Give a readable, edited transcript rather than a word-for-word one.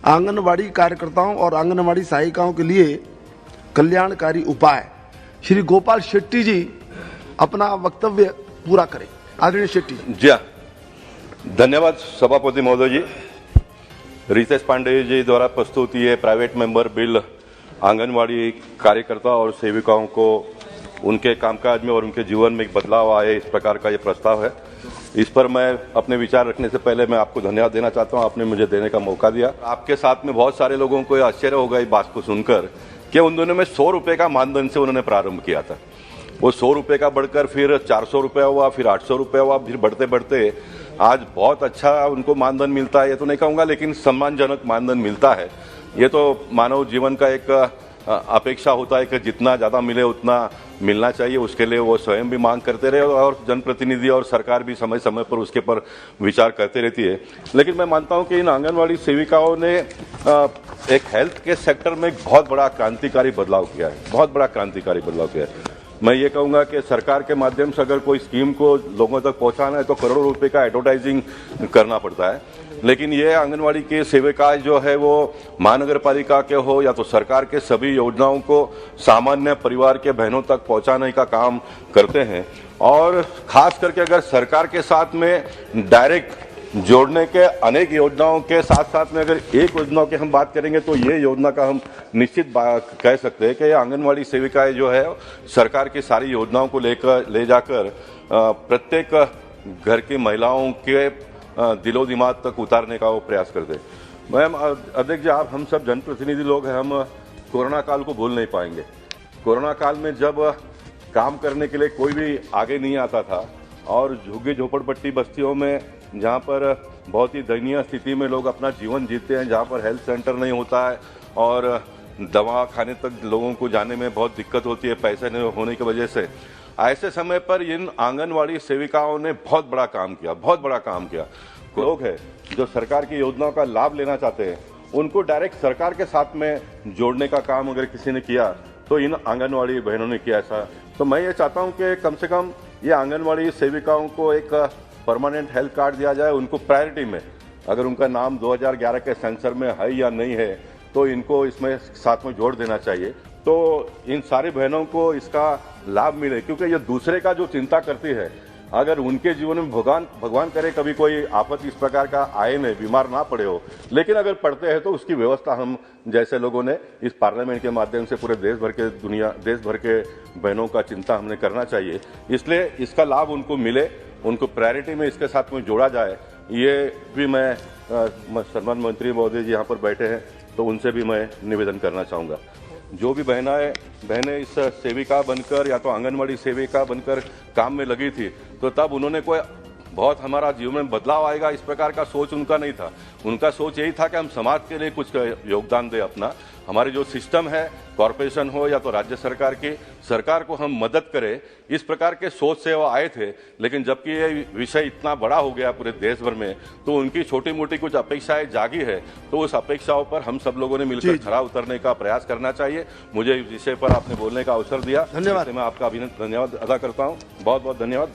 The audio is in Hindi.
आंगनवाड़ी कार्यकर्ताओं और आंगनवाड़ी सहायिकाओं के लिए कल्याणकारी उपाय। श्री गोपाल शेट्टी जी अपना वक्तव्य पूरा करें। आदरणीय शेट्टी जी हाँ, धन्यवाद सभापति महोदय जी। रितेश पांडे जी द्वारा प्रस्तुत ये प्राइवेट मेंबर बिल आंगनवाड़ी कार्यकर्ता और सेविकाओं को उनके कामकाज में और उनके जीवन में एक बदलाव आए, इस प्रकार का ये प्रस्ताव है। इस पर मैं अपने विचार रखने से पहले मैं आपको धन्यवाद देना चाहता हूँ, आपने मुझे देने का मौका दिया। आपके साथ में बहुत सारे लोगों को आश्चर्य होगा इस बात को सुनकर कि उन दोनों में 100 रुपये का मानधन से उन्होंने प्रारंभ किया था। वो 100 रुपये का बढ़कर फिर 400 रुपया हुआ, फिर 800 रुपया हुआ, फिर बढ़ते बढ़ते आज बहुत अच्छा उनको मानधन मिलता है। ये तो नहीं कहूँगा, लेकिन सम्मानजनक मानधन मिलता है। ये तो मानव जीवन का एक अपेक्षा होता है कि जितना ज़्यादा मिले उतना मिलना चाहिए। उसके लिए वो स्वयं भी मांग करते रहे और जनप्रतिनिधि और सरकार भी समय समय पर उसके पर विचार करते रहती है। लेकिन मैं मानता हूं कि इन आंगनवाड़ी सेविकाओं ने एक हेल्थ के सेक्टर में एक बहुत बड़ा क्रांतिकारी बदलाव किया है, बहुत बड़ा क्रांतिकारी बदलाव किया है। मैं ये कहूँगा कि सरकार के माध्यम से अगर कोई स्कीम को लोगों तक पहुँचाना है तो करोड़ों रुपए का एडवर्टाइजिंग करना पड़ता है। लेकिन ये आंगनवाड़ी के सेविकाएं जो है वो महानगर पालिका के हो या तो सरकार के सभी योजनाओं को सामान्य परिवार के बहनों तक पहुंचाने का काम करते हैं। और खास करके अगर सरकार के साथ में डायरेक्ट जोड़ने के अनेक योजनाओं के साथ साथ में अगर एक योजना की हम बात करेंगे तो ये योजना का हम निश्चित कह सकते हैं कि ये आंगनवाड़ी सेविकाएं जो है सरकार की सारी योजनाओं को ले जाकर प्रत्येक घर की महिलाओं के दिलो दिमाग तक उतारने का वो प्रयास करते हैं। मैम अध्यक्ष जी, आप हम सब जनप्रतिनिधि लोग हैं, हम कोरोना काल को भूल नहीं पाएंगे। कोरोना काल में जब काम करने के लिए कोई भी आगे नहीं आता था और झुग्गी झोपड़पट्टी बस्तियों में जहाँ पर बहुत ही दयनीय स्थिति में लोग अपना जीवन जीते हैं, जहाँ पर हेल्थ सेंटर नहीं होता है और दवा खाने तक लोगों को जाने में बहुत दिक्कत होती है पैसे नहीं होने की वजह से, ऐसे समय पर इन आंगनवाड़ी सेविकाओं ने बहुत बड़ा काम किया, बहुत बड़ा काम किया। लोग हैं जो सरकार की योजनाओं का लाभ लेना चाहते हैं, उनको डायरेक्ट सरकार के साथ में जोड़ने का काम अगर किसी ने किया तो इन आंगनवाड़ी बहनों ने किया ऐसा। तो मैं ये चाहता हूँ कि कम से कम ये आंगनवाड़ी सेविकाओं को एक परमानेंट हेल्थ कार्ड दिया जाए, उनको प्रायोरिटी में। अगर उनका नाम 2011 के सेंसर में है या नहीं है तो इनको इसमें साथ में जोड़ देना चाहिए, तो इन सारी बहनों को इसका लाभ मिले। क्योंकि ये दूसरे का जो चिंता करती है, अगर उनके जीवन में भगवान करे कभी कोई आफत इस प्रकार का आए नहीं, बीमार ना पड़े हो, लेकिन अगर पड़ते हैं तो उसकी व्यवस्था हम जैसे लोगों ने इस पार्लियामेंट के माध्यम से पूरे देश भर के बहनों का चिंता हमने करना चाहिए। इसलिए इसका लाभ उनको मिले, उनको प्रायोरिटी में इसके साथ में जोड़ा जाए। ये भी मैं सम्मान मंत्री महोदय जी यहाँ पर बैठे हैं तो उनसे भी मैं निवेदन करना चाहूँगा। जो भी बहनें इस सेविका बनकर या तो आंगनवाड़ी सेविका बनकर काम में लगी थी तो तब उन्होंने कोई बहुत हमारा जीवन में बदलाव आएगा इस प्रकार का सोच उनका नहीं था। उनका सोच यही था कि हम समाज के लिए कुछ योगदान दें अपना। हमारे जो सिस्टम है, कॉरपोरेशन हो या तो राज्य सरकार की, सरकार को हम मदद करें, इस प्रकार के सोच से वो आए थे। लेकिन जबकि ये विषय इतना बड़ा हो गया पूरे देश भर में तो उनकी छोटी मोटी कुछ अपेक्षाएं जागी है, तो उस अपेक्षाओं पर हम सब लोगों ने मिलकर खरा उतरने का प्रयास करना चाहिए। मुझे इस विषय पर आपने बोलने का अवसर दिया, धन्यवाद। मैं आपका धन्यवाद अदा करता हूँ। बहुत बहुत धन्यवाद।